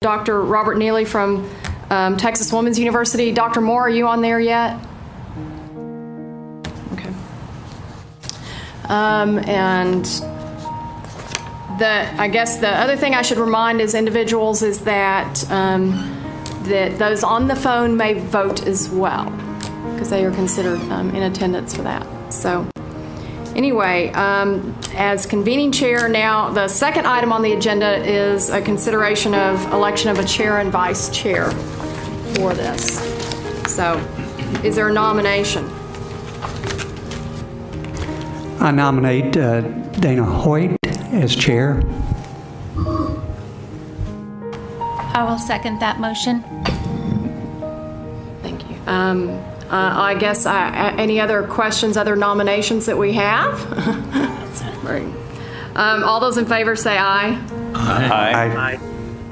Dr. Robert Neely from Texas Women's University. Dr. Moore, are you on there yet? Okay. And I guess the other thing I should remind as individuals is that that those on the phone may vote as well, because they are considered in attendance for that. So anyway, as convening chair now, the second item on the agenda is a consideration of election of a chair and vice chair for this. So is there a nomination? I nominate Dana Hoyt as chair. I will second that motion. Thank you. I guess any other questions, other nominations that we have? All those in favor say aye. Aye. Aye.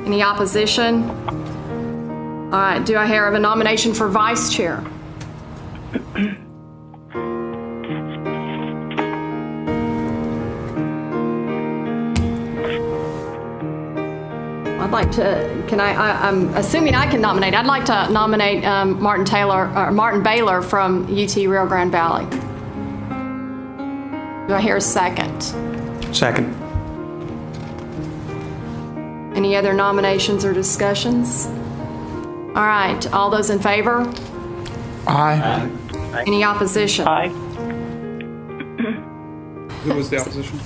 Any opposition? All right. Do I have a nomination for vice chair? I'd like to, I'm assuming I can nominate. I'd like to nominate Martin Baylor from UT Rio Grande Valley. Do I hear a second? Second. Any other nominations or discussions? All right, all those in favor? Aye. Any opposition? Aye. Who was the opposition?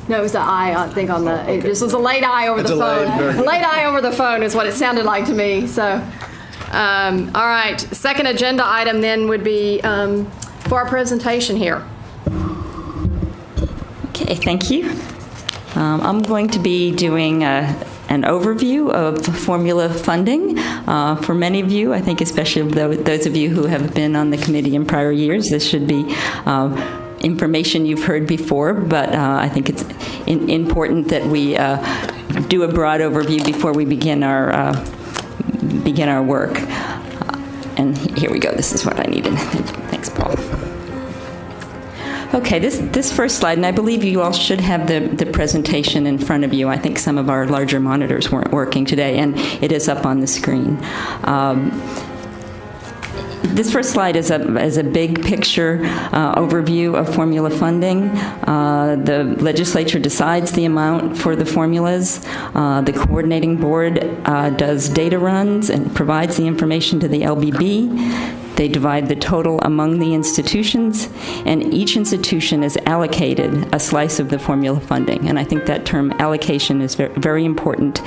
No, it was the aye, I think, on the, it just was a late aye over the phone. A late aye over the phone is what it sounded like to me, so. All right, second agenda item then would be for our presentation here. Okay, thank you. I'm going to be doing an overview of formula funding. For many of you, I think especially those of you who have been on the committee in prior years, this should be information you've heard before, but I think it's important that we do a broad overview before we begin our work. And here we go. This is what I needed. Thanks, Paul. Okay, this first slide, and I believe you all should have the presentation in front of you. I think some of our larger monitors weren't working today, and it is up on the screen. This first slide is a big picture overview of formula funding. The legislature decides the amount for the formulas. The coordinating board does data runs and provides the information to the LBB. They divide the total among the institutions, and each institution is allocated a slice of the formula funding. And I think that term allocation is very important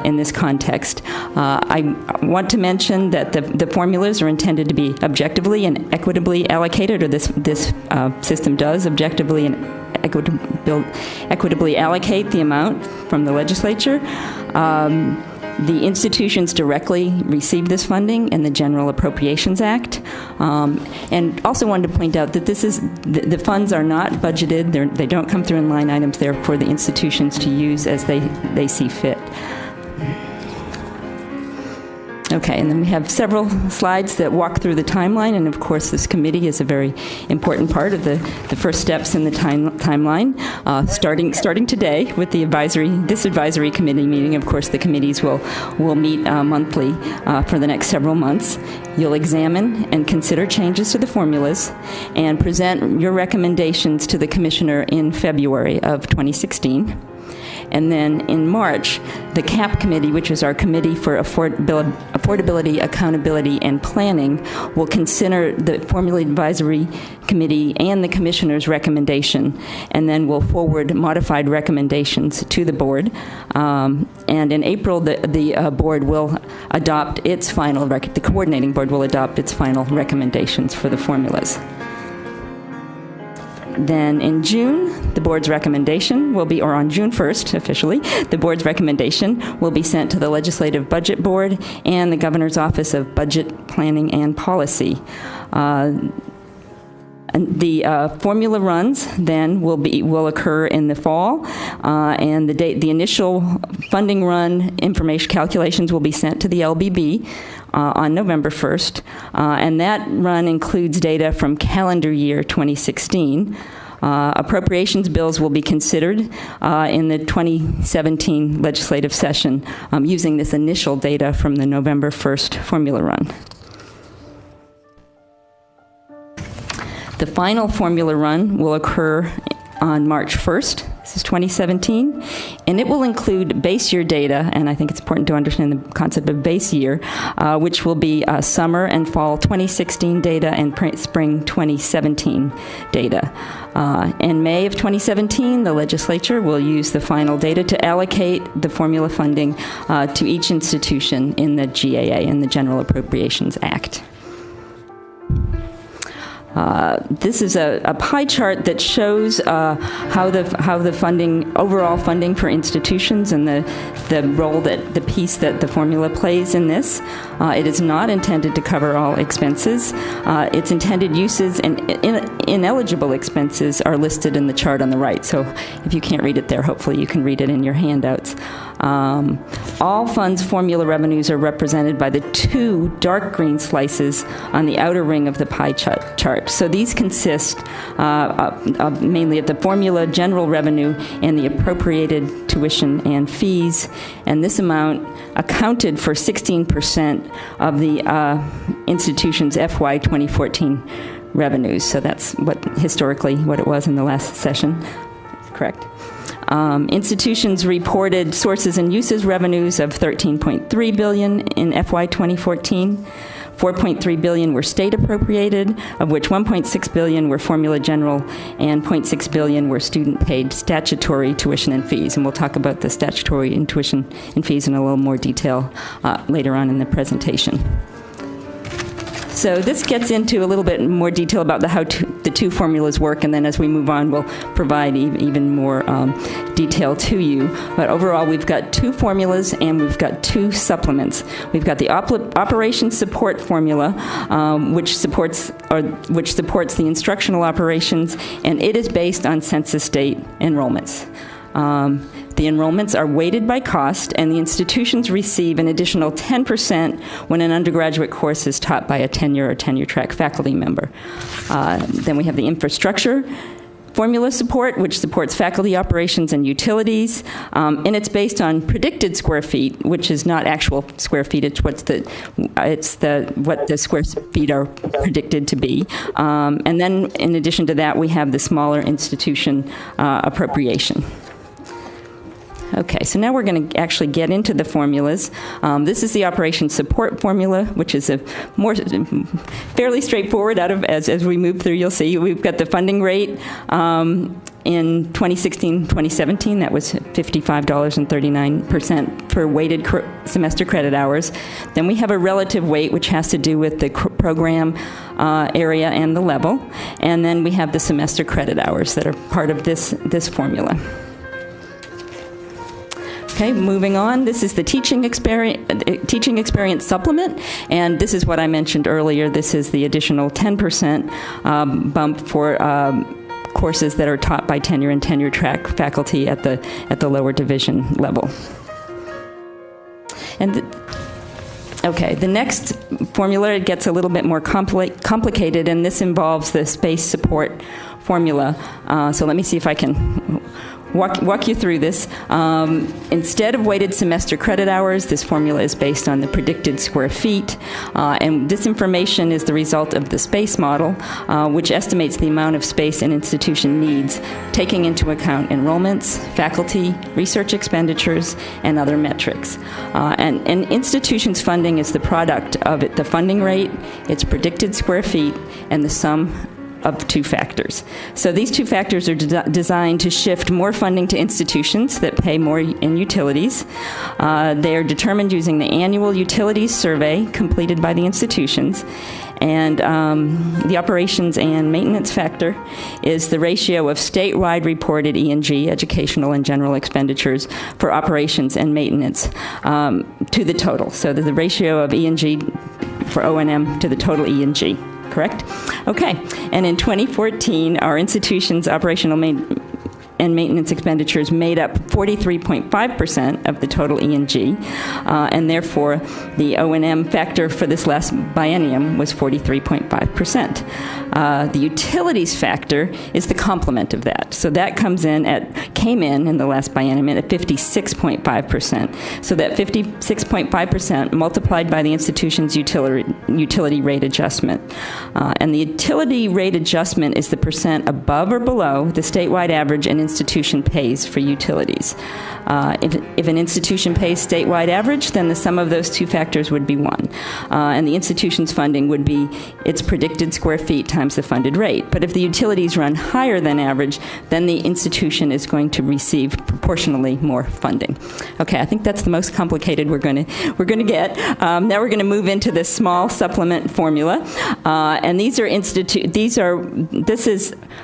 in this context. I want to mention that the formulas are intended to be objectively and equitably allocated, or this system does objectively and equitably allocate the amount from the legislature. The institutions directly receive this funding in the General Appropriations Act. And also wanted to point out that the funds are not budgeted. They don't come through in line items. They're for the institutions to use as they see fit. Okay, and then we have several slides that walk through the timeline, and of course this committee is a very important part of the first steps in the timeline. Starting today with this advisory committee meeting. Of course the committees will meet monthly for the next several months. You'll examine and consider changes to the formulas and present your recommendations to the commissioner in February of 2016. And then in March, the CAP committee, which is our Committee for Affordability, Accountability, and Planning, will consider the Formula Advisory Committee and the Commissioner's recommendation, and then will forward modified recommendations to the board. And in April, the board will adopt its final, the coordinating board will adopt its final recommendations for the formulas. Then in June, the board's recommendation will be, or on June 1st, officially, the board's recommendation will be sent to the Legislative Budget Board and the Governor's Office of Budget, Planning, and Policy. And the formula runs then will occur in the fall, and the initial funding run information calculations will be sent to the LBB on November 1st, and that run includes data from calendar year 2016. Appropriations bills will be considered in the 2017 legislative session using this initial data from the November 1st formula run. The final formula run will occur on March 1st. This is 2017, and it will include base year data, and I think it's important to understand the concept of base year, which will be summer and fall 2016 data and spring 2017 data. In May of 2017, the legislature will use the final data to allocate the formula funding to each institution in the GAA, in the General Appropriations Act. This is a pie chart that shows how the funding, overall funding for institutions, and the role that the piece that the formula plays in this. It is not intended to cover all expenses. Its intended uses and ineligible expenses are listed in the chart on the right. So if you can't read it there, hopefully you can read it in your handouts. All funds formula revenues are represented by the two dark green slices on the outer ring of the pie chart. So these consist mainly of the formula general revenue and the appropriated tuition and fees, and this amount accounted for 16% of the institution's FY 2014 revenues. So that's historically what it was in the last session. That's correct. Institutions reported sources and uses revenues of $13.3 billion in FY 2014. $4.3 billion were state appropriated, of which $1.6 billion were formula general and $0.6 billion were student paid statutory tuition and fees. And we'll talk about the statutory and tuition and fees in a little more detail later on in the presentation. So this gets into a little bit more detail about how the two formulas work, and then as we move on, we'll provide even more detail to you. But overall, we've got two formulas and we've got two supplements. We've got the operations support formula, which supports the instructional operations, and it is based on census date enrollments. The enrollments are weighted by cost, and the institutions receive an additional 10% when an undergraduate course is taught by a tenure or tenure-track faculty member. Then we have the infrastructure formula support, which supports faculty operations and utilities, and it's based on predicted square feet, which is not actual square feet. It's what the square feet are predicted to be. And then, in addition to that, we have the smaller institution appropriation. Okay, so now we're going to actually get into the formulas. This is the operation support formula, which is a more fairly straightforward as we move through. You'll see we've got the funding rate in 2016-2017. That was $55.39 per weighted semester credit hours. Then we have a relative weight, which has to do with the program area and the level. And then we have the semester credit hours that are part of this formula. Okay, moving on. This is the teaching experience supplement, and this is what I mentioned earlier. This is the additional 10% bump for courses that are taught by tenure and tenure track faculty at the lower division level. And okay, the next formula, it gets a little bit more complicated, and this involves the space support formula. So let me see if I can walk you through this. Instead of weighted semester credit hours, this formula is based on the predicted square feet, and this information is the result of the space model, which estimates the amount of space an institution needs, taking into account enrollments, faculty, research expenditures, and other metrics. And institutions' funding is the product of the funding rate, its predicted square feet, and the sum of two factors. So these two factors are designed to shift more funding to institutions that pay more in utilities. They are determined using the annual utilities survey completed by the institutions. And the operations and maintenance factor is the ratio of statewide reported E&G, educational and general expenditures, for operations and maintenance to the total. So the ratio of E&G for O&M to the total E&G. Correct? Okay. And in 2014, our institution's operational and maintenance expenditures made up 43.5% of the total E&G, and therefore the O&M factor for this last biennium was 43.5%. The utilities factor is the complement of that. So that came in the last biennium at 56.5%. So that 56.5% multiplied by the institution's utility rate adjustment. And the utility rate adjustment is the percent above or below the statewide average an institution pays for utilities. If an institution pays statewide average, then the sum of those two factors would be 1. And the institution's funding would be its predicted square feet times the funded rate. But if the utilities run higher than average, then the institution is going to receive proportionally more funding. Okay, I think that's the most complicated we're going to get. Now we're going to move into this small supplement formula, and this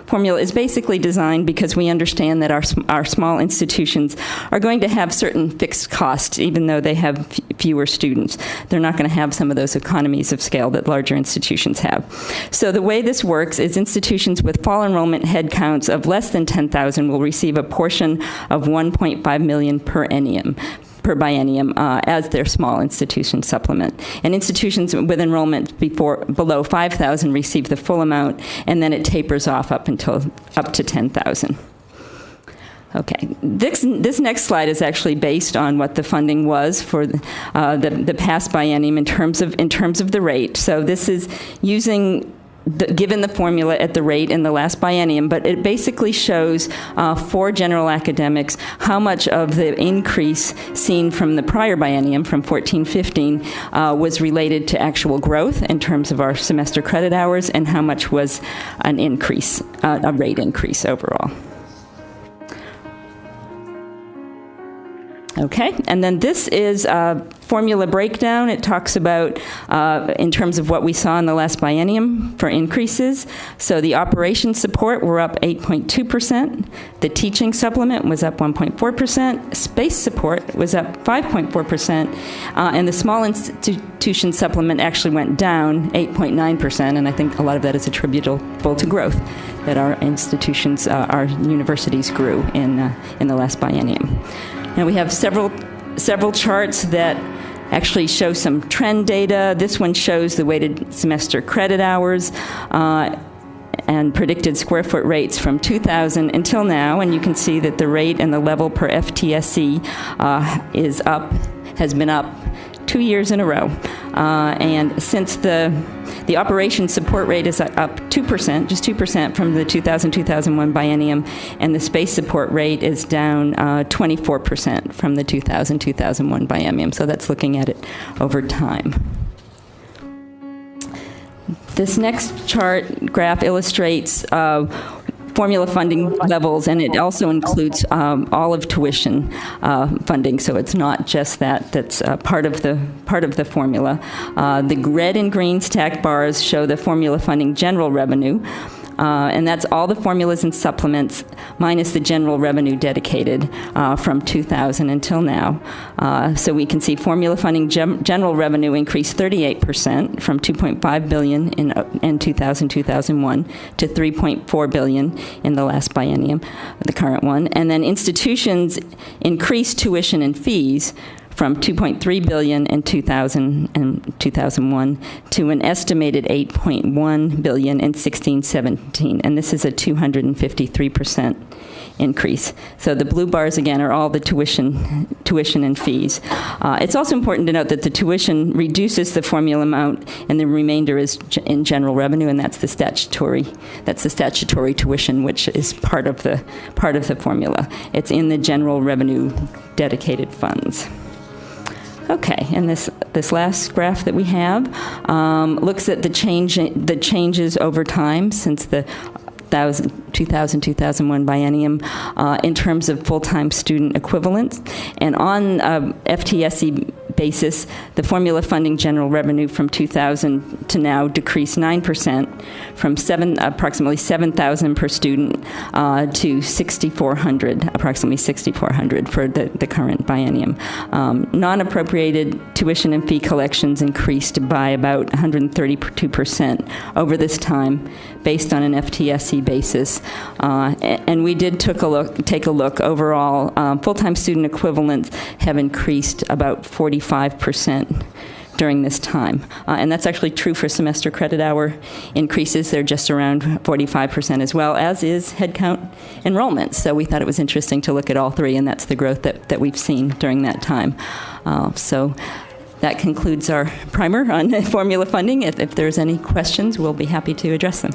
formula is basically designed because we understand that our small institutions are going to have certain fixed costs, even though they have fewer students. They're not going to have some of those economies of scale that larger institutions have. So the way this works is institutions with fall enrollment head counts of less than 10,000 will receive a portion of $1.5 million per biennium as their small institution supplement. And institutions with enrollment below 5,000 receive the full amount, and then it tapers off up to 10,000. Okay, this next slide is actually based on what the funding was for the past biennium in terms of the rate. So this is using given the formula at the rate in the last biennium, but it basically shows for general academics how much of the increase seen from the prior biennium, from 14-15, was related to actual growth in terms of our semester credit hours, and how much was an increase, a rate increase overall. Okay, and then this is a formula breakdown. It talks about, in terms of what we saw in the last biennium for increases. So the operations support were up 8.2%. The teaching supplement was up 1.4%. Space support was up 5.4%. And the small institution supplement actually went down 8.9%. And I think a lot of that is attributable to growth, that our institutions, our universities grew in the last biennium. Now we have several charts that actually show some trend data. This one shows the weighted semester credit hours and predicted square foot rates from 2000 until now, and you can see that the rate and the level per FTSE has been up 2 years in a row. And since the operations support rate is up 2%, just 2% from the 2000-2001 biennium, and the space support rate is down 24% from the 2000-2001 biennium. So that's looking at it over time. This next graph illustrates formula funding levels, and it also includes all of tuition funding, so it's not just that's part of the formula. The red and green stacked bars show the formula funding general revenue, and that's all the formulas and supplements minus the general revenue dedicated from 2000 until now. So we can see formula funding general revenue increased 38% from $2.5 billion in 2000-2001 to $3.4 billion in the last biennium, the current one. And then institutions increased tuition and fees from $2.3 billion in 2000 and 2001 to an estimated $8.1 billion in 16-17, and this is a 253% increase. So the blue bars, again, are all the tuition and fees. It's also important to note that the tuition reduces the formula amount, and the remainder is in general revenue, and that's the statutory tuition, which is part of the formula. It's in the general revenue dedicated funds. Okay, and this last graph that we have looks at the changes over time since the 2000-2001 biennium in terms of full-time student equivalents. And on FTSE basis, the formula funding general revenue from 2000 to now decreased 9%, from approximately $7,000 per student to approximately $6,400 for the current biennium. Non-appropriated tuition and fee collections increased by about 132% over this time, based on an FTSE basis. And we did take a look. Overall, full-time student equivalents have increased about 45% during this time. And that's actually true for semester credit hour increases. They're just around 45% as well, as is headcount enrollment. So we thought it was interesting to look at all three, and that's the growth that we've seen during that time. So that concludes our primer on formula funding. If there's any questions, we'll be happy to address them.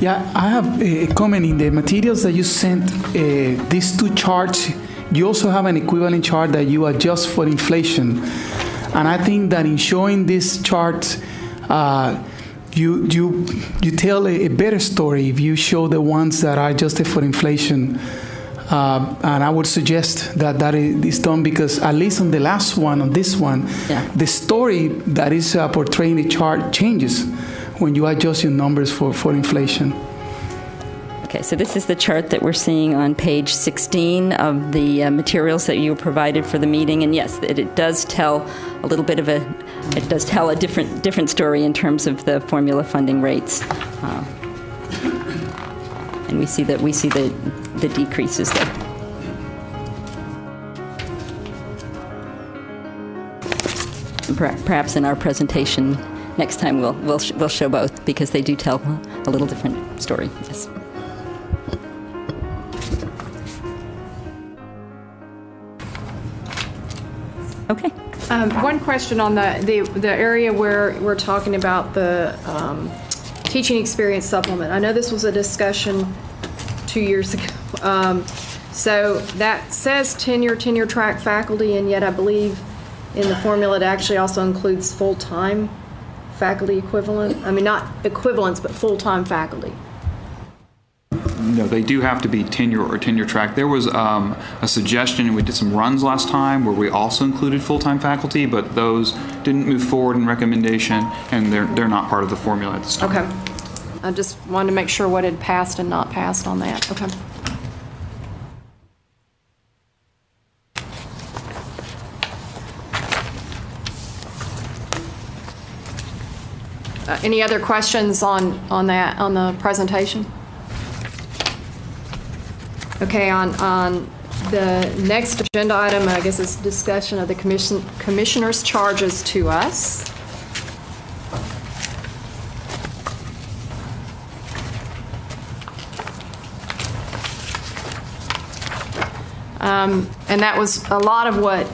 Yeah, I have a comment. In the materials that you sent, these two charts, you also have an equivalent chart that you adjust for inflation. And I think that in showing this chart, you tell a better story if you show the ones that are adjusted for inflation. And I would suggest that is done, because at least on the last one, on this one, the story that is portrayed in the chart changes when you adjust your numbers for inflation. Okay, so this is the chart that we're seeing on page 16 of the materials that you were provided for the meeting. And yes, it does tell a little bit of it does tell a different story in terms of the formula funding rates. And we see the decreases there. Perhaps in our presentation next time we'll show both, because they do tell a little different story. Yes. Okay. One question on the area where we're talking about the teaching experience supplement. I know this was a discussion 2 years ago. So that says tenure track faculty, and yet I believe in the formula it actually also includes full-time faculty equivalent. I mean, not equivalents, but full-time faculty. No, they do have to be tenure or tenure track. There was a suggestion, and we did some runs last time where we also included full-time faculty, but those didn't move forward in recommendation, and they're not part of the formula at this time. Okay. I just wanted to make sure what had passed and not passed on that. Okay. Any other questions on the presentation? Okay, on the next agenda item, I guess, is discussion of the commissioner's charges to us. And that was a lot of what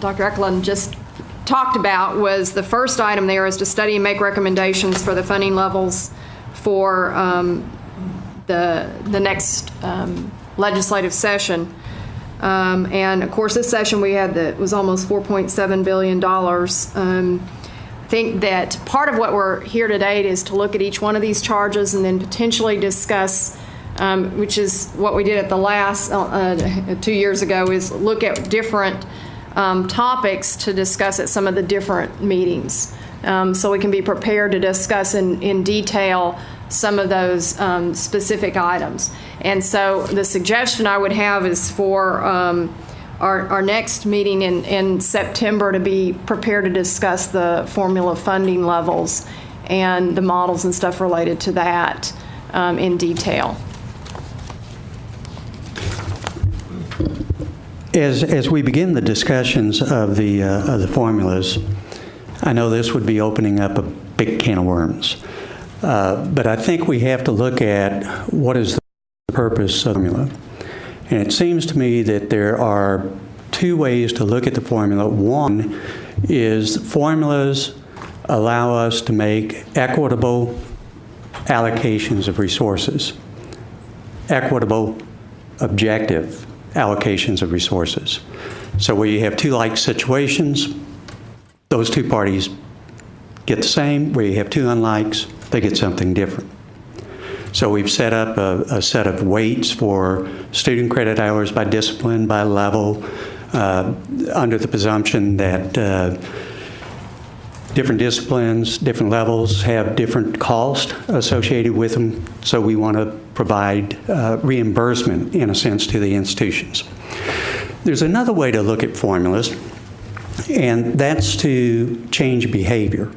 Dr. Eklund just talked about. Was the first item there is to study and make recommendations for the funding levels for the next legislative session. And of course, this session we had was almost $4.7 billion. I think that part of what we're here today is to look at each one of these charges and then potentially discuss, which is what we did at the last 2 years ago, is look at different topics to discuss at some of the different meetings. So we can be prepared to discuss in detail some of those specific items. And so the suggestion I would have is for our next meeting in September to be prepared to discuss the formula funding levels and the models and stuff related to that in detail. As we begin the discussions of the formulas, I know this would be opening up a big can of worms. But I think we have to look at what is the purpose of the formula. And it seems to me that there are two ways to look at the formula. One is formulas allow us to make equitable allocations of resources, equitable, objective allocations of resources. So where you have two like situations, those two parties get the same. Where you have two unlikes, they get something different. So we've set up a set of weights for student credit hours by discipline, by level, under the presumption that different disciplines, different levels have different costs associated with them, so we want to provide reimbursement, in a sense, to the institutions. There's another way to look at formulas, and that's to change behavior.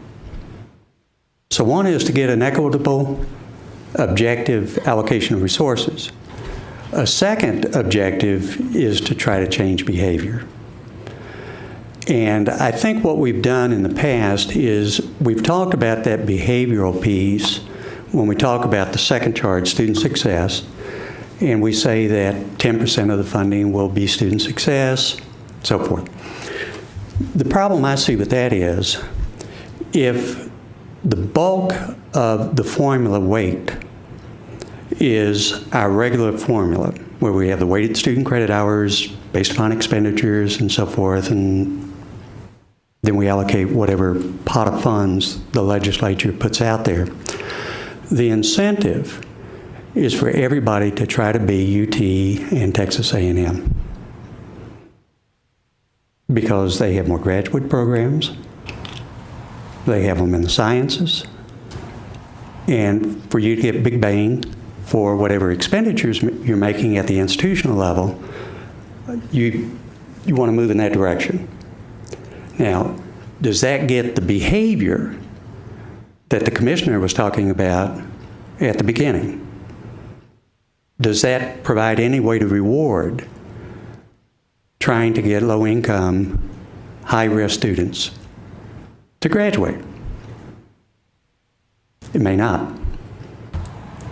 So one is to get an equitable, objective allocation of resources. A second objective is to try to change behavior. And I think what we've done in the past is we've talked about that behavioral piece when we talk about the second charge, student success, and we say that 10% of the funding will be student success, so forth. The problem I see with that is if the bulk of the formula weight is our regular formula, where we have the weighted student credit hours based upon expenditures and so forth, and then we allocate whatever pot of funds the legislature puts out there. The incentive is for everybody to try to be UT and Texas A&M because they have more graduate programs, they have them in the sciences, and for you to get big bang for whatever expenditures you're making at the institutional level, you want to move in that direction. Now, does that get the behavior that the commissioner was talking about at the beginning? Does that provide any way to reward trying to get low-income, high-risk students to graduate? It may not.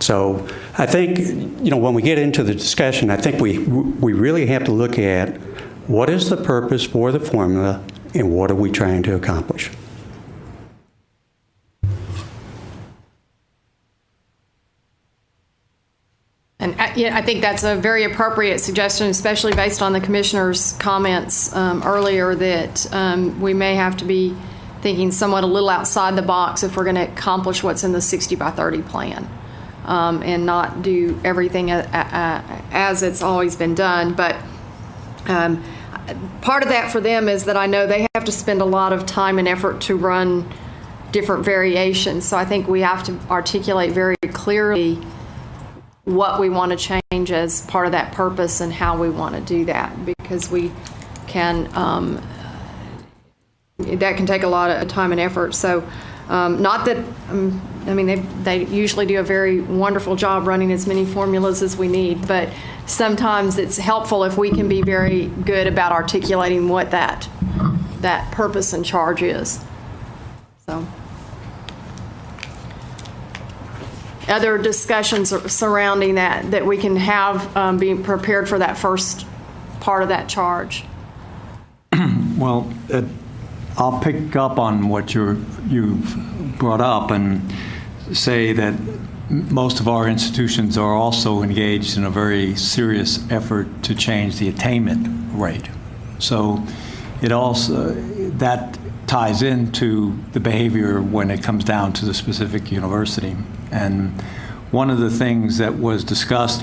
So I think, when we get into the discussion, I think we really have to look at what is the purpose for the formula and what are we trying to accomplish. And I think that's a very appropriate suggestion, especially based on the commissioner's comments earlier that we may have to be thinking somewhat a little outside the box if we're going to accomplish what's in the 60 by 30 plan and not do everything as it's always been done. But part of that for them is that I know they have to spend a lot of time and effort to run different variations. So I think we have to articulate very clearly what we want to change as part of that purpose and how we want to do that, because we can, that can take a lot of time and effort. So not that, I mean, they usually do a very wonderful job running as many formulas as we need, but sometimes it's helpful if we can be very good about articulating what that purpose and charge is. So. Other discussions surrounding that we can have being prepared for that first part of that charge? Well, I'll pick up on what you've brought up and say that most of our institutions are also engaged in a very serious effort to change the attainment rate. So it also, that ties into the behavior when it comes down to the specific university. And one of the things that was discussed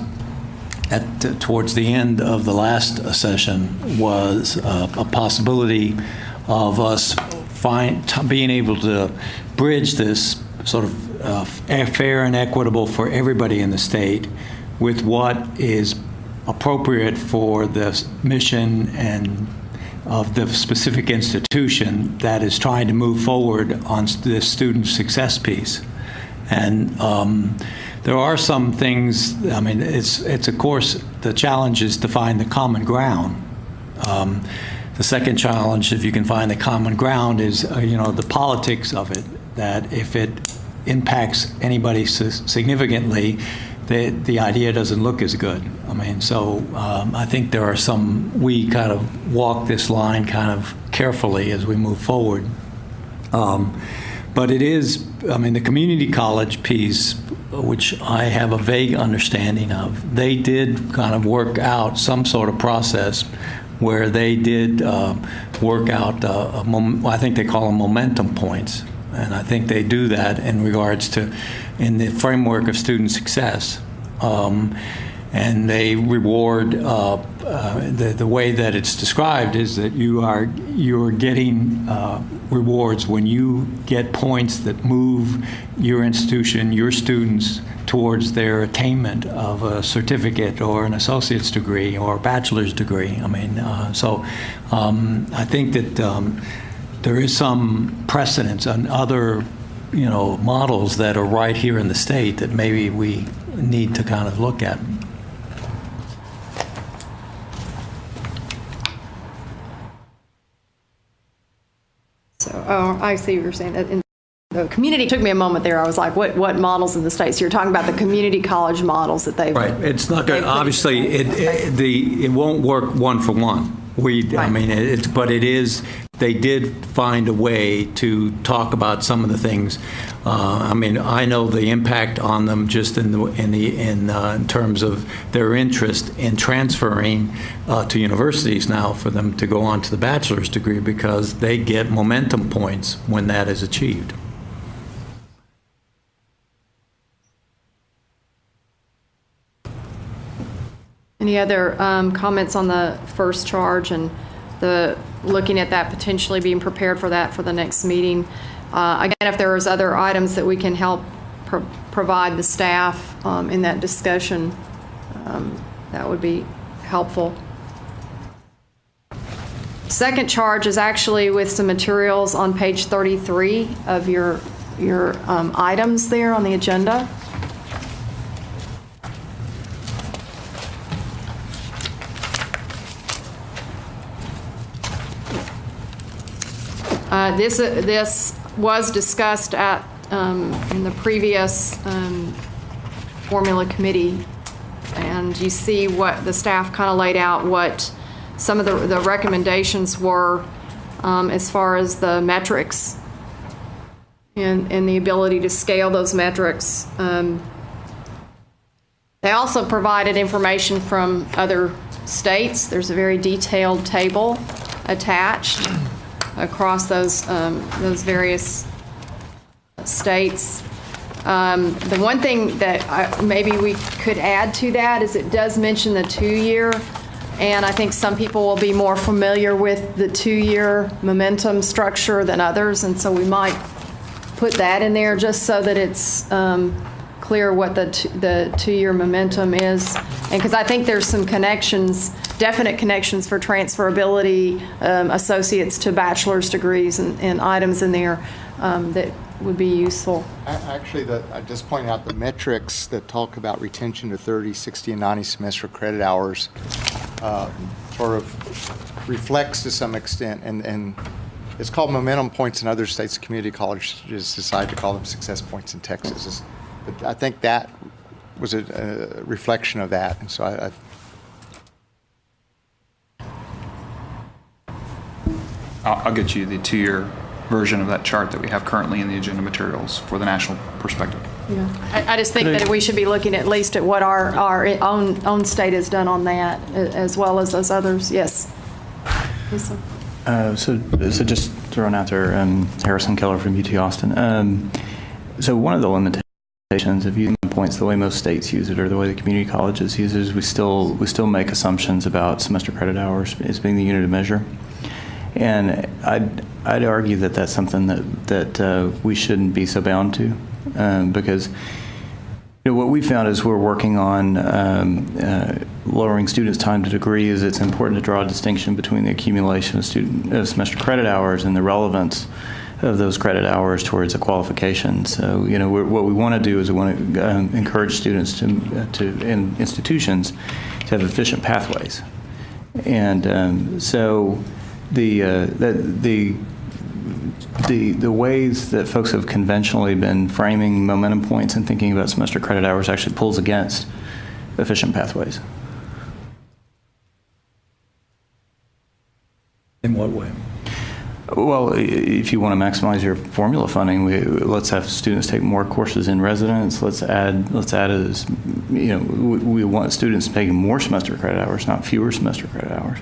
towards the end of the last session was a possibility of us being able to bridge this sort of fair and equitable for everybody in the state with what is appropriate for the mission and of the specific institution that is trying to move forward on this student success piece. And there are some things, I mean, it's of course, the challenge is to find the common ground. The second challenge, if you can find the common ground, is, the politics of it, that if it impacts anybody significantly, the idea doesn't look as good. I mean, so I think there are we kind of walk this line kind of carefully as we move forward. But it is, the community college piece, which I have a vague understanding of, they did kind of work out some sort of process where they did work out, I think they call them momentum points. And I think they do that in regards to, in the framework of student success. and they reward. The way that it's described is that you're getting rewards when you get points that move your institution, your students, towards their attainment of a certificate or an associate's degree or a bachelor's degree. I mean, I think that there is some precedence on other, models that are right here in the state that maybe we need to kind of look at. So, I see what you're saying. In the community, took me a moment there. I was like, what models in the states? So you're talking about the community college models that they've... Right. It's not going to, obviously, it won't work one for one. I mean, but it is, they did find a way to talk about some of the things. I mean, I know the impact on them just in terms of their interest in transferring to universities now for them to go on to the bachelor's degree, because they get momentum points when that is achieved. Any other comments on the first charge and the looking at that, potentially being prepared for that for the next meeting? Again, if there is other items that we can help provide the staff in that discussion, that would be helpful. Second charge is actually with some materials on page 33 of your items there on the agenda. This was discussed at in the previous formula committee, and you see what the staff kind of laid out, what some of the recommendations were as far as the metrics and the ability to scale those metrics. They also provided information from other states. There's a very detailed table attached across those various states. The one thing that maybe we could add to that is it does mention the 2-year, and I think some people will be more familiar with the 2-year momentum structure than others, and so we might put that in there just so that it's clear what the 2-year momentum is. And because I think there's some connections, definite connections for transferability, associates to bachelor's degrees and items in there that would be useful. Actually, I just pointed out the metrics that talk about retention to 30, 60, and 90 semester credit hours sort of reflects to some extent, and it's called momentum points in other states. Community colleges decide to call them success points in Texas. But I think that was a reflection of that, and so I'll get you the 2-year version of that chart that we have currently in the agenda materials for the national perspective. Yeah. I just think that we should be looking at least at what our own state has done on that, as well as those others. Yes. Yes, sir. So just throwing out there, Harrison Keller from UT Austin. So one of the limitations of using points the way most states use it, or the way the community colleges use it, is we still make assumptions about semester credit hours as being the unit of measure. And I'd argue that that's something that we shouldn't be so bound to, because what we found is we're working on lowering students' time to degree. Is it's important to draw a distinction between the accumulation of semester credit hours and the relevance of those credit hours towards a qualification. So what we want to do is we want to encourage students in institutions to have efficient pathways, and so. The ways that folks have conventionally been framing momentum points and thinking about semester credit hours actually pulls against efficient pathways. In what way? Well, if you want to maximize your formula funding, let's have students take more courses in residence. Let's add as we want students taking more semester credit hours, not fewer semester credit hours.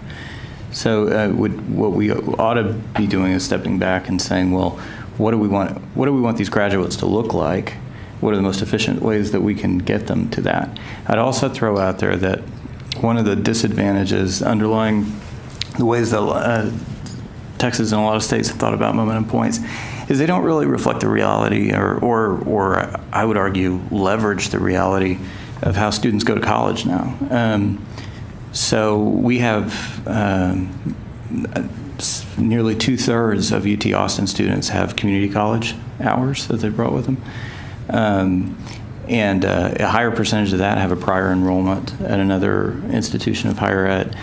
So what we ought to be doing is stepping back and saying, well, what do we want these graduates to look like, what are the most efficient ways that we can get them to that. I'd also throw out there that one of the disadvantages underlying the ways that Texas and a lot of states have thought about momentum points is they don't really reflect the reality or I would argue leverage the reality of how students go to college now. So we have nearly 2/3 of UT Austin students have community college hours that they brought with them. And a higher percentage of that have a prior enrollment at another institution of higher ed.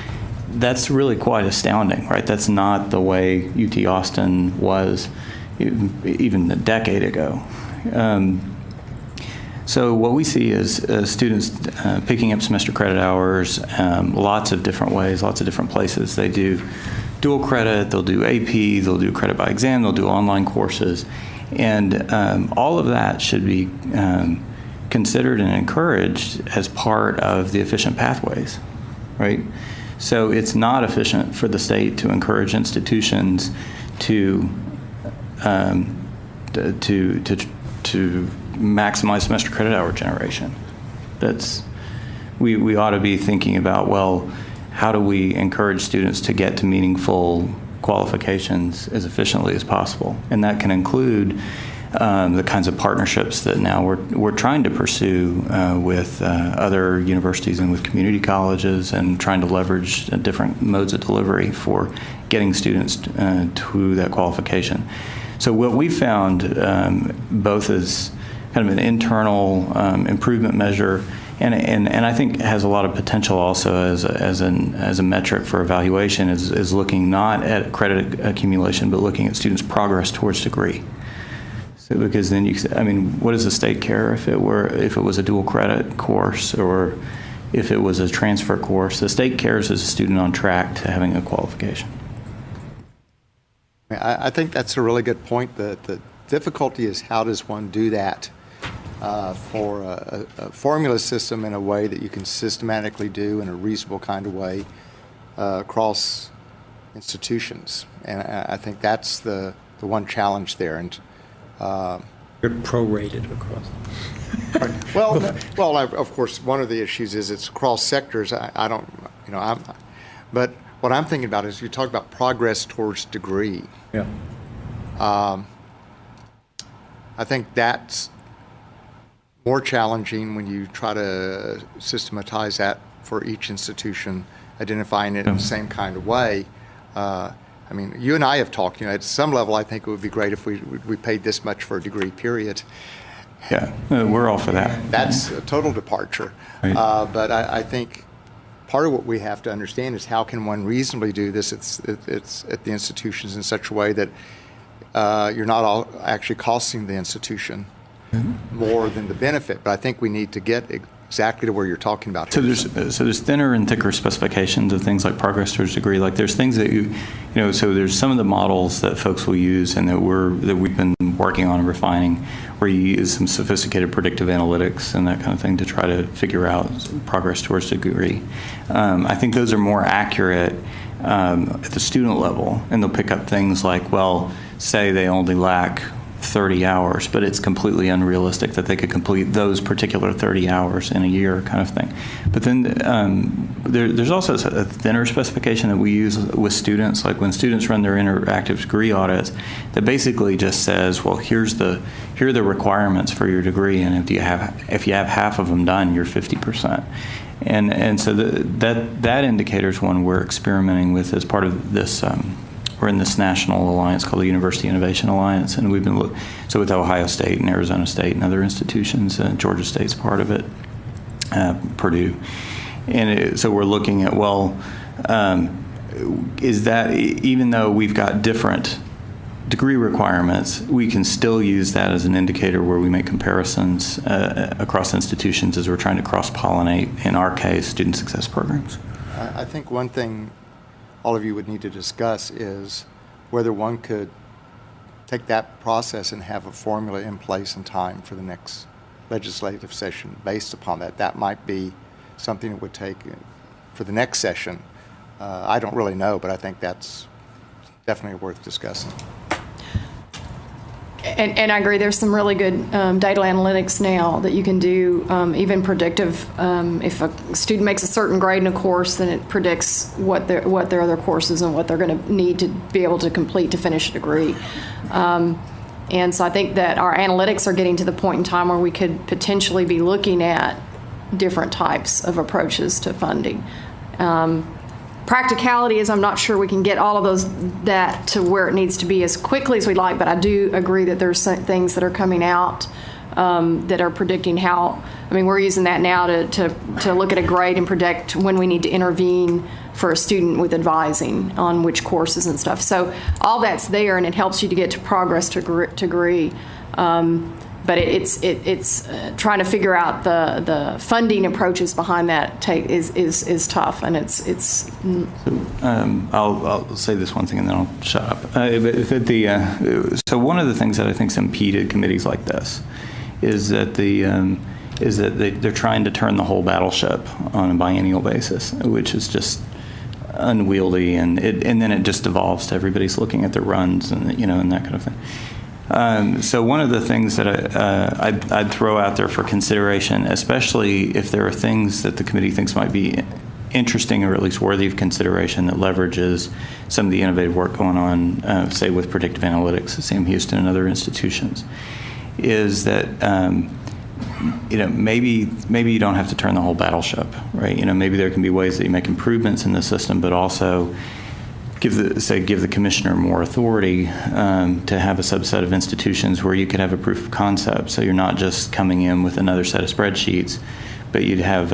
That's really quite astounding, right? That's not the way UT Austin was even a decade ago. So what we see is students picking up semester credit hours, lots of different ways, lots of different places. They do dual credit, they'll do AP, they'll do credit by exam, they'll do online courses. And all of that should be considered and encouraged as part of the efficient pathways, right? So it's not efficient for the state to encourage institutions to maximize semester credit hour generation. We ought to be thinking about, well, how do we encourage students to get to meaningful qualifications as efficiently as possible? And that can include the kinds of partnerships that now we're trying to pursue with other universities and with community colleges, and trying to leverage different modes of delivery for getting students to that qualification. So what we found, both as kind of an internal improvement measure, and I think has a lot of potential also as a metric for evaluation, is looking not at credit accumulation, but looking at students' progress towards degree. So because then what does the state care if it was a dual credit course or if it was a transfer course? The state cares as a student on track to having a qualification. I think that's a really good point. The difficulty is, how does one do that for a formula system in a way that you can systematically do in a reasonable kind of way across institutions? And I think that's the one challenge there. And you're prorated across. Well, of course, one of the issues is it's across sectors. I don't, but what I'm thinking about is you talk about progress towards degree. Yeah. I think that's more challenging when you try to systematize that for each institution, identifying it in the same kind of way. You and I have talked, at some level, I think it would be great if we paid this much for a degree, period. Yeah, we're all for that. That's a total departure. Right. But I think part of what we have to understand is, how can one reasonably do this? It's at the institutions in such a way that you're not all actually costing the institution more than the benefit. But I think we need to get exactly to where you're talking about. So there's thinner and thicker specifications of things like progress towards degree. Like there's things that so there's some of the models that folks will use and that we've been working on and refining, where you use some sophisticated predictive analytics and that kind of thing to try to figure out progress towards degree. I think those are more accurate at the student level, and they'll pick up things like, well, say they only lack 30 hours, but it's completely unrealistic that they could complete those particular 30 hours in a year, kind of thing. But then there's also a thinner specification that we use with students, like when students run their interactive degree audits, that basically just says, well, here are the requirements for your degree, and if you have half of them done, you're 50%. And so that indicator is one we're experimenting with as part of this. We're in this national alliance called the University Innovation Alliance, and we've been so with Ohio State and Arizona State and other institutions. Georgia State's part of it, Purdue, and so we're looking at, well, is that even though we've got different degree requirements, we can still use that as an indicator where we make comparisons across institutions as we're trying to cross-pollinate, in our case, student success programs. I think one thing all of you would need to discuss is whether one could take that process and have a formula in place in time for the next legislative session based upon that. That might be something that would take for the next session. I don't really know, but I think that's definitely worth discussing. And I agree, there's some really good data analytics now that you can do, even predictive. If a student makes a certain grade in a course, then it predicts what their other courses and what they're going to need to be able to complete to finish a degree. And so I think that our analytics are getting to the point in time where we could potentially be looking at different types of approaches to funding. Practicality is I'm not sure we can get all of that to where it needs to be as quickly as we'd like, but I do agree that there's some things that are coming out that are predicting how, I mean, we're using that now to look at a grade and predict when we need to intervene for a student with advising on which courses and stuff. So all that's there, and it helps you to get to progress to degree. But it's trying to figure out the funding approaches behind that is tough, and it's. I'll say this one thing and then I'll shut up. So one of the things that I think's impeded committees like this is that they're trying to turn the whole battleship on a biennial basis, which is just unwieldy, and then it just devolves to everybody's looking at their runs and and that kind of thing. So one of the things that I'd throw out there for consideration, especially if there are things that the committee thinks might be interesting or at least worthy of consideration that leverages some of the innovative work going on, say with predictive analytics at Sam Houston and other institutions, is that maybe you don't have to turn the whole battleship, right? Maybe there can be ways that you make improvements in the system, but also give the commissioner more authority to have a subset of institutions where you could have a proof of concept. So you're not just coming in with another set of spreadsheets, but you'd have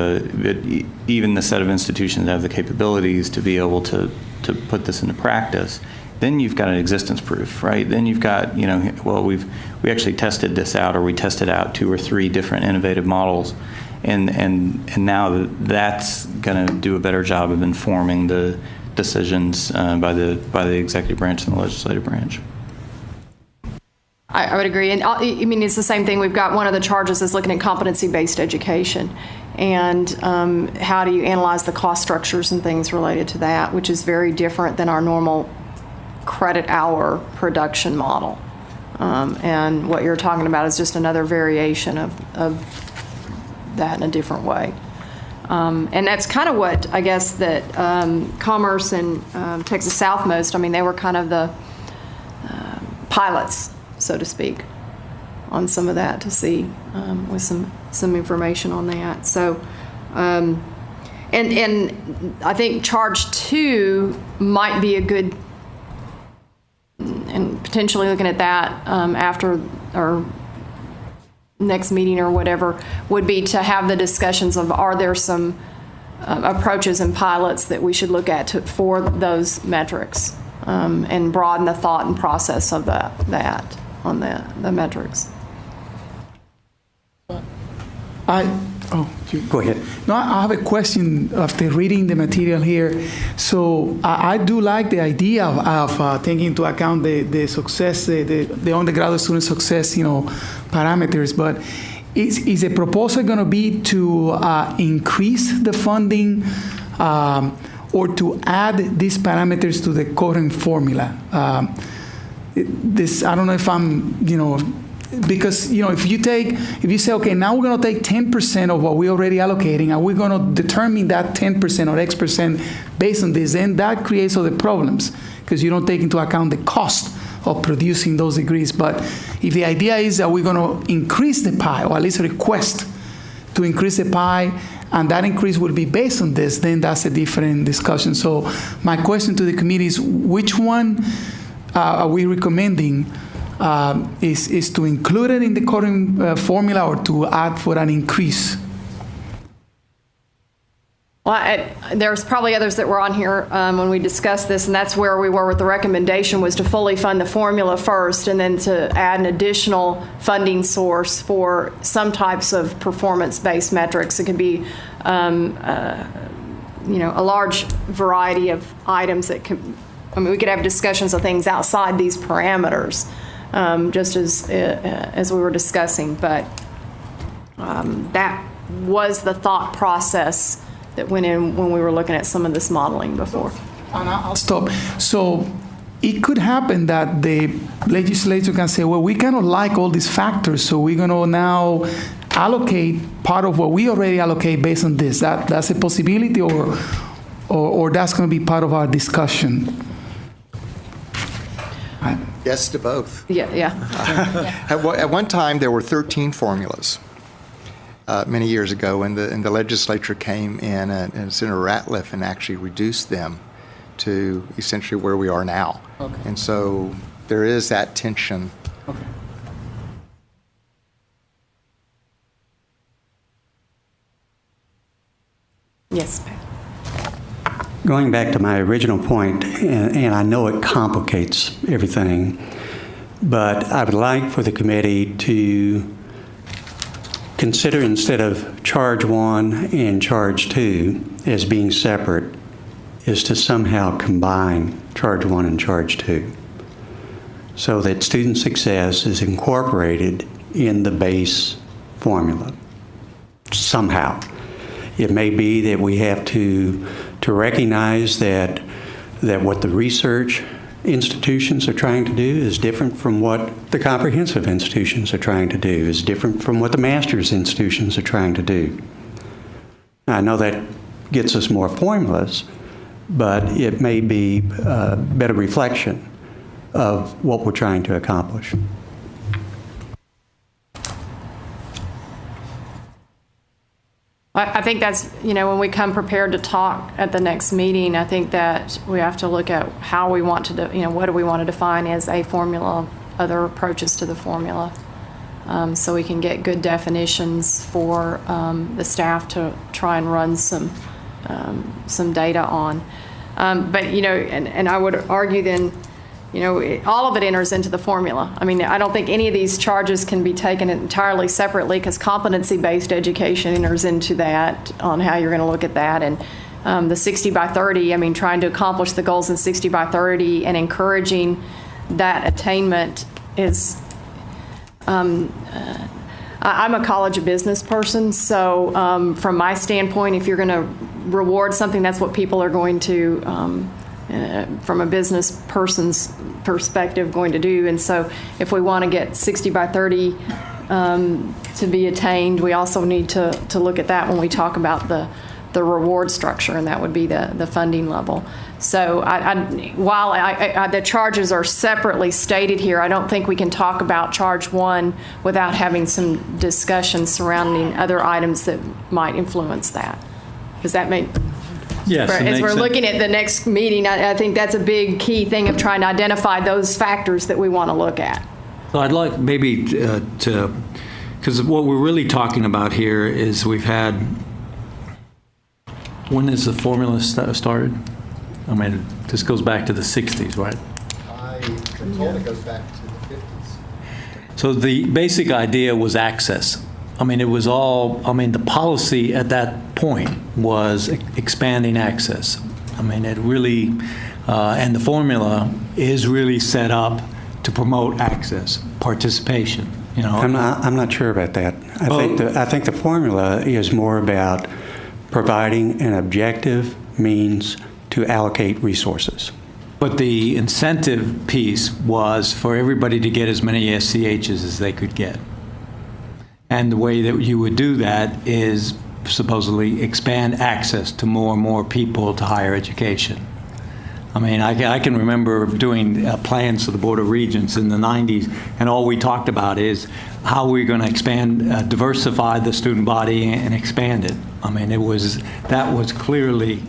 even the set of institutions that have the capabilities to be able to put this into practice. Then you've got an existence proof, right? Then you've got, well, we actually tested this out, or we tested out 2 or 3 different innovative models, and now that's going to do a better job of informing the decisions by the executive branch and the legislative branch. I would agree, and I mean it's the same thing. We've got one of the charges is looking at competency-based education, and how do you analyze the cost structures and things related to that, which is very different than our normal credit hour production model. And what you're talking about is just another variation of that in a different way. And that's kind of what I guess that Commerce and Texas Southmost, I mean, they were kind of the pilots, so to speak, on some of that to see with some information on that. So, and I think charge 2 might be a good, and potentially looking at that after or next meeting or whatever, would be to have the discussions of are there some approaches and pilots that we should look at for those metrics, and broaden the thought and process of that on the metrics. Go ahead. No, I have a question after reading the material here. So I do like the idea of taking into account the success, the undergraduate student success, parameters. But is a proposal going to be to increase the funding or to add these parameters to the current formula? I don't know if I'm, because if you say, okay, now we're going to take 10% of what we're already allocating, and we're going to determine that 10% or X% based on this, then that creates other problems because you don't take into account the cost of producing those degrees. But if the idea is that we're going to increase the pie, or at least request to increase the pie, and that increase will be based on this, then that's a different discussion. So my question to the committee is, which one are we recommending? Is to include it in the current formula or to add for an increase? Well, there's probably others that were on here when we discussed this, and that's where we were with the recommendation, was to fully fund the formula first and then to add an additional funding source for some types of performance-based metrics. It could be a large variety of items that can, we could have discussions of things outside these parameters. Just as we were discussing, but that was the thought process that went in when we were looking at some of this modeling before. And I'll stop. So it could happen that the legislature can say, well, we kind of like all these factors, so we're going to now allocate part of what we already allocate based on this. That's a possibility, or that's going to be part of our discussion. Yes to both. Yeah. At one time, there were 13 formulas many years ago, and the legislature came in, and Senator Ratliff, and actually reduced them to essentially where we are now. Okay. And so there is that tension. Okay. Yes. Going back to my original point, and I know it complicates everything, but I would like for the committee to consider, instead of charge 1 and charge 2 as being separate, is to somehow combine charge 1 and charge 2 so that student success is incorporated in the base formula somehow. It may be that we have to recognize that what the research institutions are trying to do is different from what the comprehensive institutions are trying to do, is different from what the master's institutions are trying to do. I know that gets us more formulas, but it may be a better reflection of what we're trying to accomplish. I think that's, when we come prepared to talk at the next meeting, I think that we have to look at how we want to, what do we want to define as a formula, other approaches to the formula, so we can get good definitions for the staff to try and run some data on. But, and I would argue then, all of it enters into the formula. I mean, I don't think any of these charges can be taken entirely separately, because competency-based education enters into that, on how you're going to look at that. And the 60 by 30, I mean, trying to accomplish the goals in 60 by 30 and encouraging that attainment is, I'm a college of business person, so from my standpoint, if you're going to reward something, that's what people are going to, from a business person's perspective, going to do. And so if we want to get 60 by 30 to be attained, we also need to look at that when we talk about the reward structure, and that would be the funding level. So while the charges are separately stated here, I don't think we can talk about charge 1 without having some discussion surrounding other items that might influence that. Does that make sense? Yes, as we're looking at the next meeting, I think that's a big key thing of trying to identify those factors that we want to look at. So I'd like maybe because what we're really talking about here is we've had, when is the formula started? I mean, this goes back to the 60s, right? I'm told it goes back to the 50s. So the basic idea was access. I mean, it was all, the policy at that point was expanding access. I mean, it really, and the formula is really set up to promote access, participation, I'm not sure about that. I think the formula is more about providing an objective means to allocate resources. But the incentive piece was for everybody to get as many SCHs as they could get. And the way that you would do that is supposedly expand access to more and more people to higher education. I mean, I can remember doing plans for the Board of Regents in the 90s, and all we talked about is how we're going to expand, diversify the student body and expand it. I mean, that was clearly,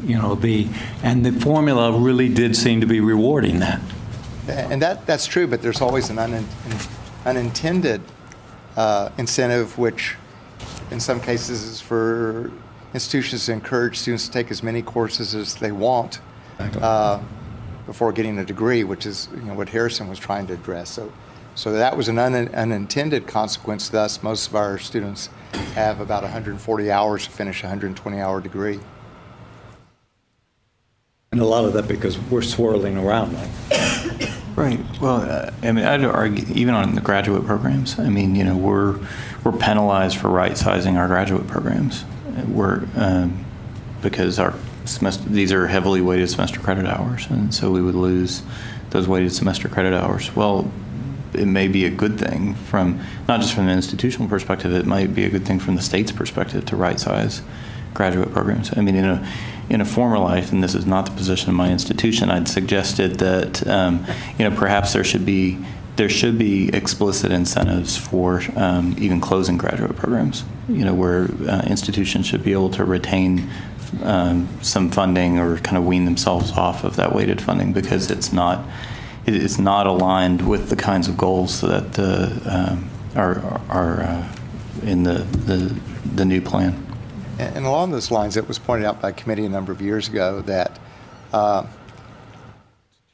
and the formula really did seem to be rewarding that. And that's true, but there's always an unintended incentive, which in some cases is for institutions to encourage students to take as many courses as they want before getting a degree, which is what Harrison was trying to address. So that was an unintended consequence. Thus, most of our students have about 140 hours to finish a 120-hour degree. And a lot of that because we're swirling around like. Right. Well, I'd argue even on the graduate programs. I mean, we're penalized for right-sizing our graduate programs. We're because our semester. These are heavily weighted semester credit hours, and so we would lose those weighted semester credit hours. Well, it may be a good thing from, not just from an institutional perspective, it might be a good thing from the state's perspective to right-size graduate programs. I mean, in a former life, and this is not the position of my institution, I'd suggested that perhaps there should be explicit incentives for even closing graduate programs. Where institutions should be able to retain some funding or kind of wean themselves off of that weighted funding because it's not aligned with the kinds of goals that are in the new plan. And along those lines, it was pointed out by committee a number of years ago that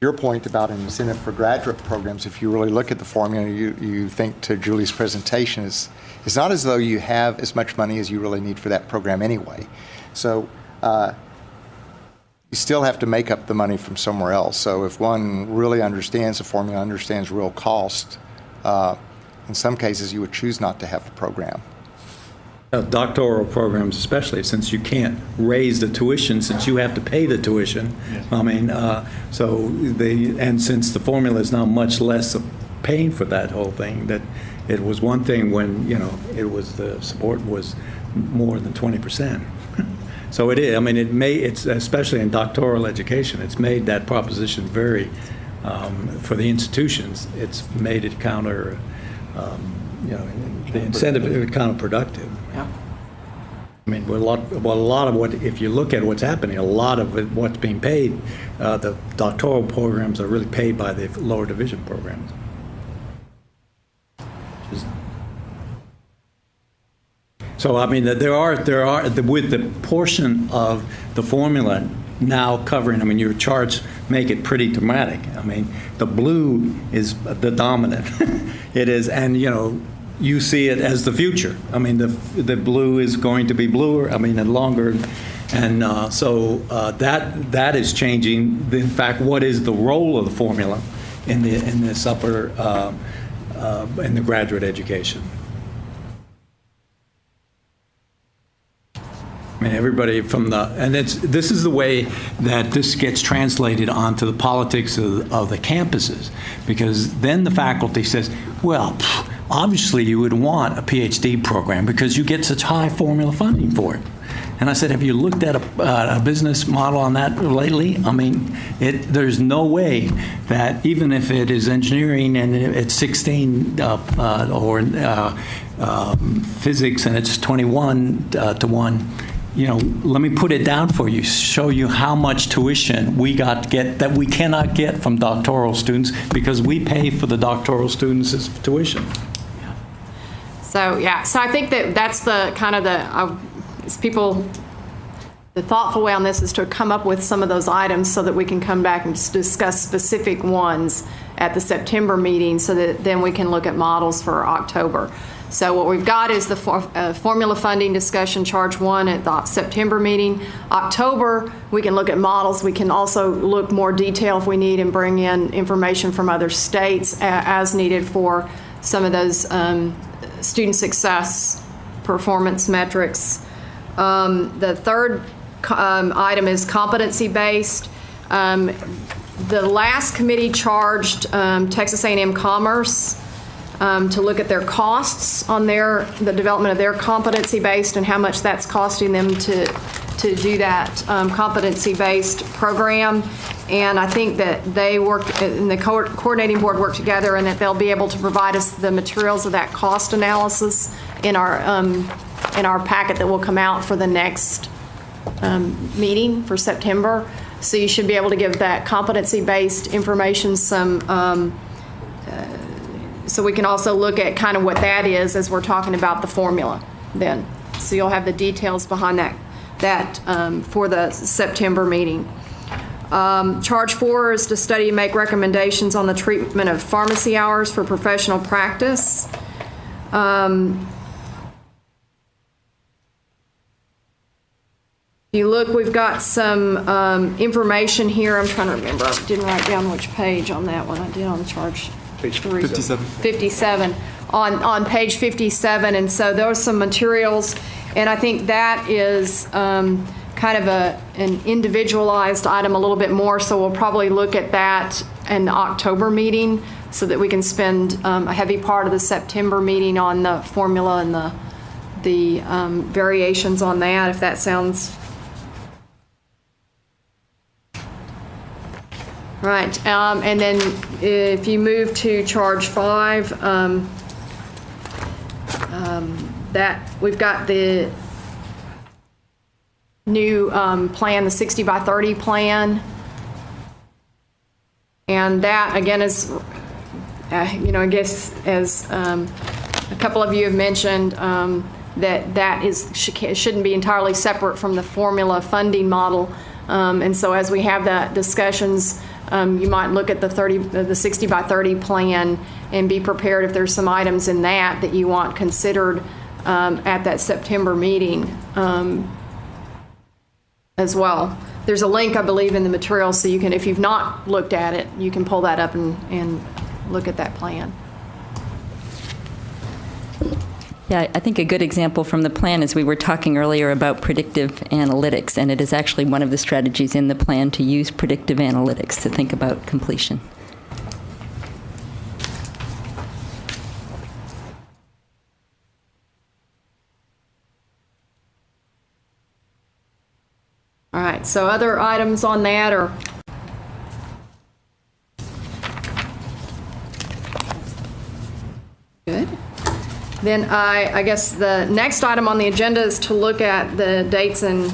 your point about an incentive for graduate programs, if you really look at the formula, you think to Julie's presentation, it's not as though you have as much money as you really need for that program anyway. So you still have to make up the money from somewhere else. So if one really understands the formula, understands real cost, in some cases you would choose not to have the program. Doctoral programs especially, since you can't raise the tuition, since you have to pay the tuition. Yes. I mean, and since the formula is now much less of paying for that whole thing, that it was one thing when, it was the support was more than 20%. So it is, I mean, it's especially in doctoral education, it's made that proposition very, for the institutions, it's made it counter, the incentive is counterproductive. Yeah. I mean, a lot of what, if you look at what's happening, a lot of it, what's being paid, the doctoral programs are really paid by the lower division programs. So I mean, there are with the portion of the formula now covering, I mean, your charts make it pretty dramatic. I mean, the blue is the dominant. It is, and you see it as the future. I mean, the blue is going to be bluer. I mean, and longer, and so that is changing. In fact, what is the role of the formula in this upper in the graduate education? I mean, everybody from this is the way that this gets translated onto the politics of the campuses, because then the faculty says, well, obviously you would want a PhD program because you get such high formula funding for it. And I said, have you looked at a business model on that lately? I mean, there's no way that even if it is engineering and it's 16 or physics and it's 21 to 1, let me put it down for you, show you how much tuition we get that we cannot get from doctoral students because we pay for the doctoral students' tuition. So I think that's the kind of the thoughtful way on this is to come up with some of those items so that we can come back and discuss specific ones at the September meeting so that then we can look at models for October. So what we've got is the formula funding discussion, charge 1 at the September meeting. October, we can look at models. We can also look more detail if we need and bring in information from other states as needed for some of those student success performance metrics. The third item is competency-based. The last committee charged Texas A&M Commerce to look at their costs on the development of their competency-based and how much that's costing them to do that competency-based program. And I think that they worked, and the coordinating board worked together, and that they'll be able to provide us the materials of that cost analysis in our packet that will come out for the next meeting for September. So you should be able to give that competency-based information some. So we can also look at kind of what that is as we're talking about the formula then. So you'll have the details behind that for the September meeting. Charge 4 is to study and make recommendations on the treatment of pharmacy hours for professional practice. If you look, we've got some information here. I'm trying to remember. I didn't write down which page on that one. I did on charge Page 57. 57. On page 57. And so there are some materials. And I think that is kind kind of an individualized item a little bit more, so we'll probably look at that in the October meeting so that we can spend a heavy part of the September meeting on the formula and the variations on that, if that sounds right. And then if you move to charge 5, that we've got the new plan, the 60 by 30 plan. And that, again, is, I guess, as a couple of you have mentioned, shouldn't be entirely separate from the formula funding model. And so as we have that discussions, you might look at the 60 by 30 plan and be prepared if there's some items in that you want considered at that September meeting as well. There's a link, I believe, in the material, so you can, if you've not looked at it, you can pull that up and look at that plan. Yeah, I think a good example from the plan is we were talking earlier about predictive analytics, and it is actually one of the strategies in the plan to use predictive analytics to think about completion. All right, so other items on that are good. Then I guess the next item on the agenda is to look at the dates and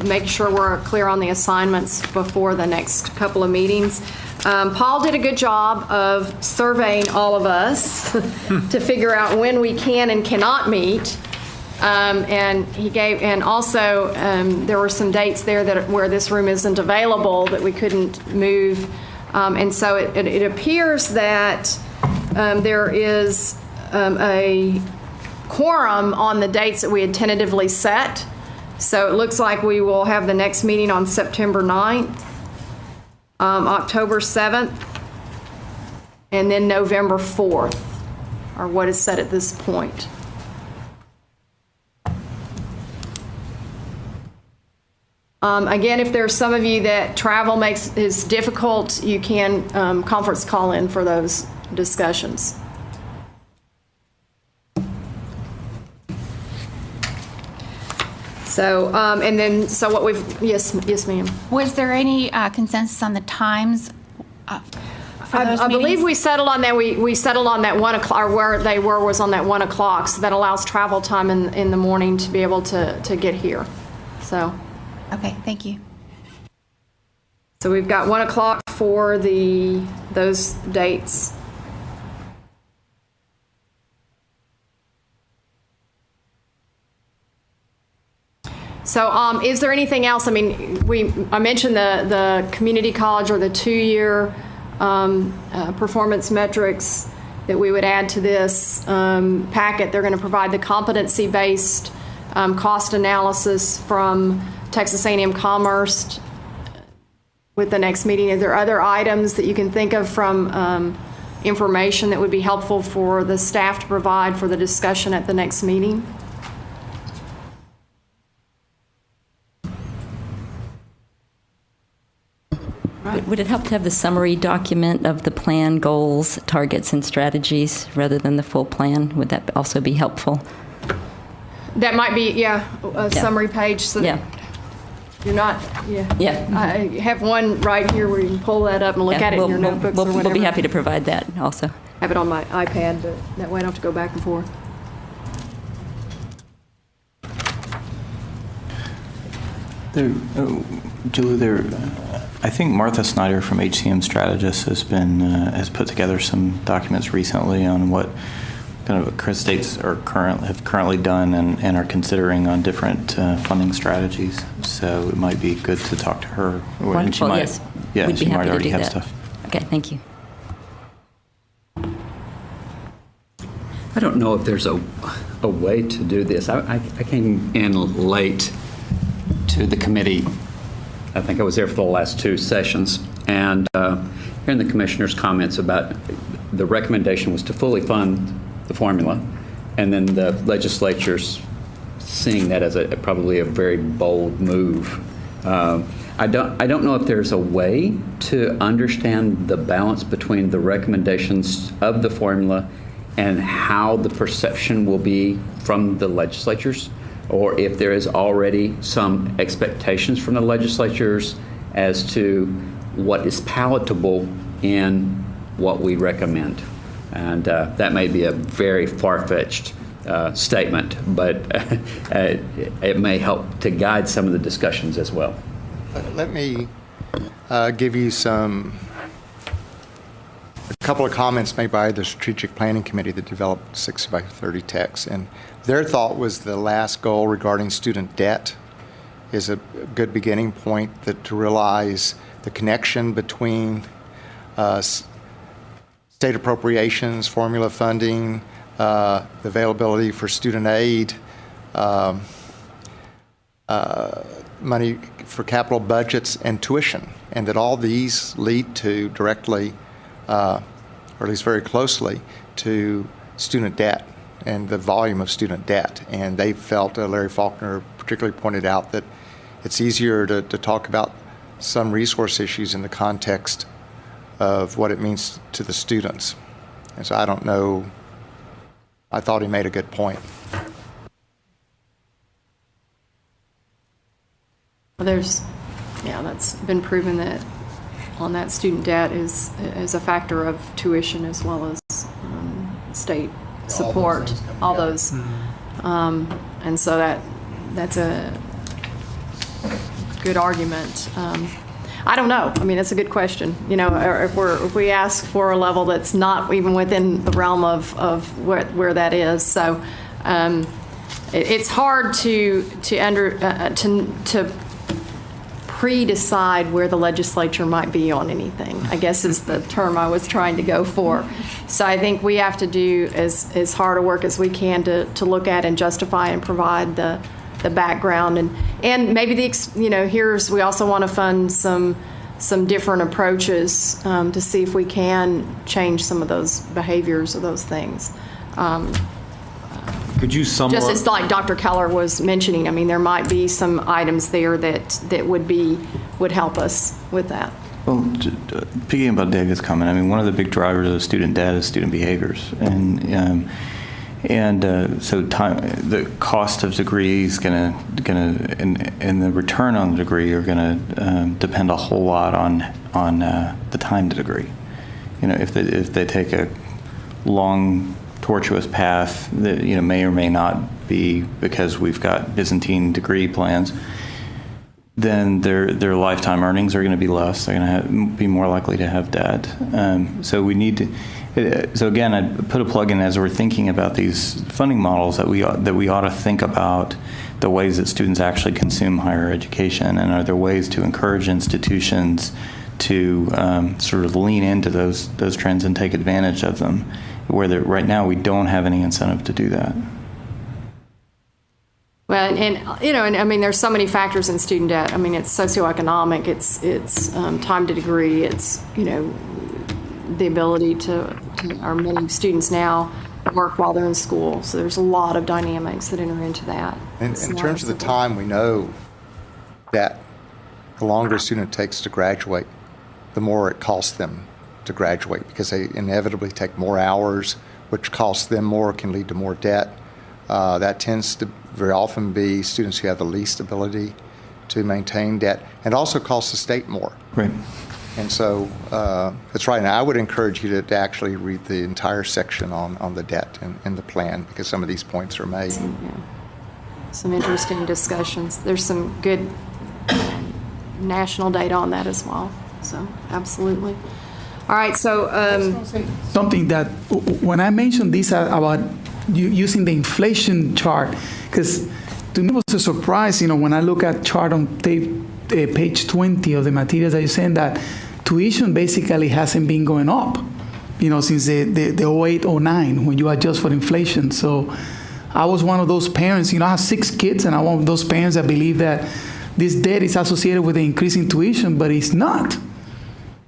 make sure we're clear on the assignments before the next couple of meetings. Paul did a good job of surveying all of us to figure out when we can and cannot meet. And he gave, and also there were some dates there where this room isn't available that we couldn't move. And so it appears that there is a quorum on the dates that we had tentatively set. So it looks like we will have the next meeting on September 9th, October 7th, and then November 4th, or what is set at this point. Again, if there's some of you that travel is difficult, you can conference call in for those discussions. So, and then, so what we've, yes, ma'am. Was there any consensus on the times for those I believe meetings? we settled on that. We settled on that 1 o'clock, or where they were was on that 1 o'clock. So that allows travel time in the morning to be able to get here. So. Okay, thank you. So we've got 1 o'clock for those dates. So is there anything else? I mean, I mentioned the community college or the 2-year performance metrics that we would add to this packet. They're going to provide the competency-based cost analysis from Texas A&M Commerce with the next meeting. Are there other items that you can think of from information that would be helpful for the staff to provide for the discussion at the next meeting? Would it help to have the summary document of the plan, goals, targets, and strategies rather than the full plan? Would that also be helpful? That might be, a summary page so that you're not, I have one right here where you can pull that up and look at it in your notebooks or whatever. We'll be happy to provide that also. Have it on my iPad, but that way I don't have to go back and forth. Julie, I think Martha Snyder from HCM Strategist has put together some documents recently on what kind of states have currently done and are considering on different funding strategies. So it might be good to talk to her. Wonderful, yes. Yeah, We'd she be happy might to already do have that. stuff. Okay, thank you. I don't know if there's a way to do this. I came in late to the committee. I think I was there for the last 2 sessions. And hearing the commissioner's comments about the recommendation was to fully fund the formula, and then the legislature's seeing that as probably a very bold move. I don't know if there's a way to understand the balance between the recommendations of the formula and how the perception will be from the legislatures, or if there is already some expectations from the legislatures as to what is palatable in what we recommend. And that may be a very far-fetched statement, but it may help to guide some of the discussions as well. Let me give you a couple of comments made by the Strategic Planning Committee that developed 60 by 30 text. And their thought was the last goal regarding student debt is a good beginning point, that to realize the connection between state appropriations, formula funding, the availability for student aid, money for capital budgets, and tuition, and that all these lead to directly, or at least very closely, to student debt and the volume of student debt. And they felt, Larry Faulkner particularly pointed out, that it's easier to talk about some resource issues in the context of what it means to the students. And so I don't know, I thought he made a good point. Well, that's been proven that on that student debt is a factor of tuition as well as state support, all those. And so that's a good argument. I don't know. I mean, it's a good question. You know, if we ask for a level that's not even within the realm of where that is. So it's hard to pre-decide where the legislature might be on anything, I guess is the term I was trying to go for. So I think we have to do as hard a work as we can to look at and justify and provide the background, and maybe we also want to fund some different approaches to see if we can change some of those behaviors or those things. Could you summarize? Just as like Dr. Keller was mentioning, I mean, there might be some items there that would help us with that. Well, picking about David's comment, I mean, one of the big drivers of student debt is student behaviors, and so the cost of degrees and the return on the degree are gonna depend a whole lot on the time to degree. You know, if they take a long, tortuous path that may or may not be because we've got Byzantine degree plans, then their lifetime earnings are going to be less. They're going to be more likely to have debt. So we need to. So again, I'd put a plug in as we're thinking about these funding models that we ought to think about the ways that students actually consume higher education, and are there ways to encourage institutions to sort of lean into those trends and take advantage of them, where right now we don't have any incentive to do that. Well, and I mean, there's so many factors in student debt. I mean, it's socioeconomic, it's time to degree, it's the ability or many students now work while they're in school. So there's a lot of dynamics that enter into that. In terms of the time, we know that the longer a student takes to graduate, the more it costs them to graduate, because they inevitably take more hours, which costs them more, can lead to more debt. That tends to very often be students who have the least ability to maintain debt, and also costs the state more. Right. And so that's right. Now, I would encourage you to actually read the entire section on the debt in the plan, because some of these points are made. Yeah. Some interesting discussions. There's some good national data on that as well. So absolutely. All right, so something that when I mentioned this about using the inflation chart, because to me it was a surprise, when I look at chart on page 20 of the materials that you sent, that tuition basically hasn't been going up, since the 08, 09, when you adjust for inflation. So I was one of those parents, I have 6 kids, and I'm one of those parents that believe that this debt is associated with the increase in tuition, but it's not.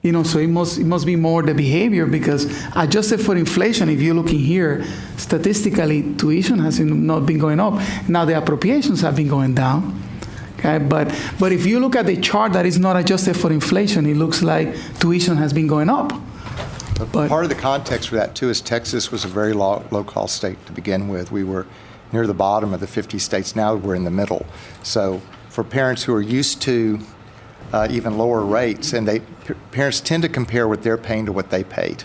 So it must be more the behavior, because adjusted for inflation, if you're looking here, statistically, tuition has not been going up. Now the appropriations have been going down. Okay, but if you look at the chart that is not adjusted for inflation, it looks like tuition has been going up. But part of the context for that too is Texas was a very low-cost state to begin with. We were near the bottom of the 50 states. Now we're in the middle. So for parents who are used to even lower rates, and parents tend to compare what they're paying to what they paid,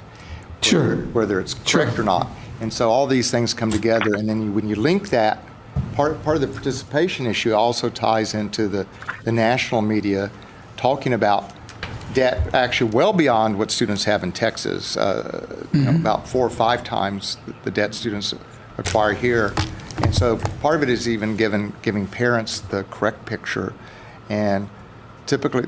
sure, whether it's correct or not. And so all these things come together, and then when you link that, part of the participation issue also ties into the national media talking about debt actually well beyond what students have in Texas, about 4 or 5 times the debt students acquire here. And so part of it is even giving parents the correct picture. And typically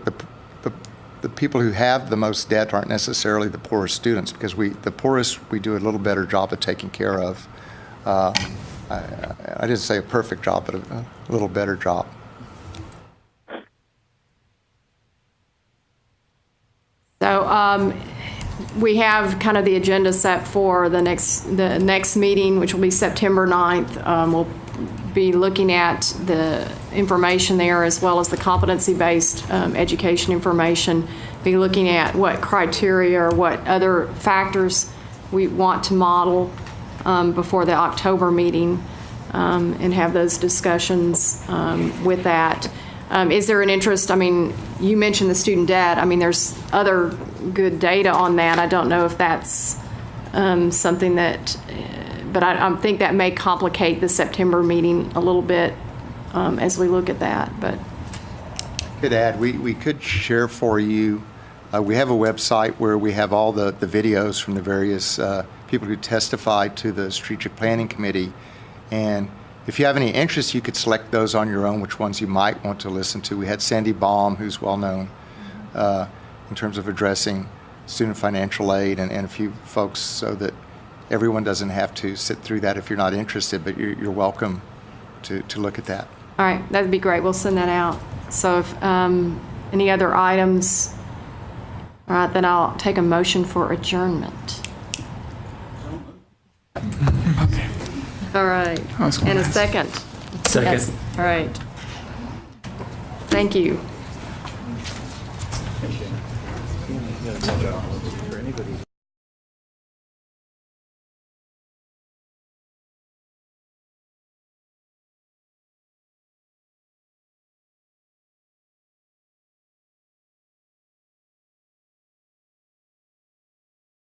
the people who have the most debt aren't necessarily the poorest students, because the poorest we do a little better job of taking care of. I didn't say a perfect job, but a little better job. So we have kind of the agenda set for the next meeting, which will be September 9th. We'll be looking at the information there, as well as the competency-based education information, be looking at what criteria or what other factors we want to model before the October meeting, and have those discussions with that. Is there an interest? I mean, you mentioned the student debt. I mean, there's other good data on that. I don't know if that's something that, but I think that may complicate the September meeting a little bit as we look at that. But could add, we could share for you. We have a website where we have all the videos from the various people who testified to the Strategic Planning Committee. And if you have any interest, you could select those on your own, which ones you might want to listen to. We had Sandy Baum, who's well known in terms of addressing student financial aid, and a few folks, so that everyone doesn't have to sit through that if you're not interested, but you're welcome to look at that. all right, that'd be great. We'll send that out. So if any other items, all right, then I'll take a motion for adjournment. Okay. All right. And a second. Second. Yes. All right. Thank you.